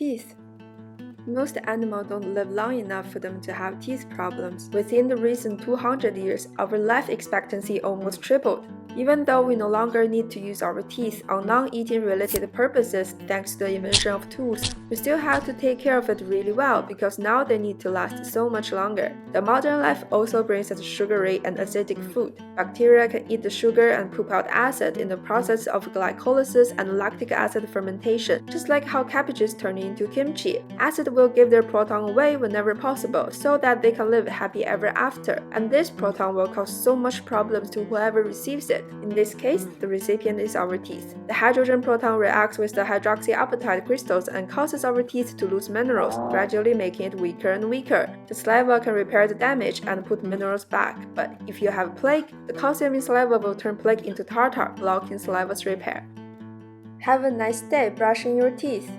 teeth. Most animals don't live long enough for them to have teeth problems. Within the recent 200 years, our life expectancy almost tripled. Even though we no longer need to use our teeth on non-eating related purposes thanks to the invention of tools, we still have to take care of it really well because now they need to last so much longer. The modern life also brings us sugary and acidic food. Bacteria can eat the sugar and poop out acid in the process of glycolysis and lactic acid fermentation, just like how cabbages turn into kimchi. Acid will give their proton away whenever possible so that they can live happy ever after, and this proton will cause so much problems to whoever receives it. In this case, the recipient is our teeth. The hydrogen proton reacts with the hydroxyapatite crystals and causes our teeth to lose minerals, gradually making it weaker and weaker. The saliva can repair the damage and put minerals back, but if you have plaque, the calcium in saliva will turn plaque into tartar, blocking saliva's repair. Have a nice day brushing your teeth.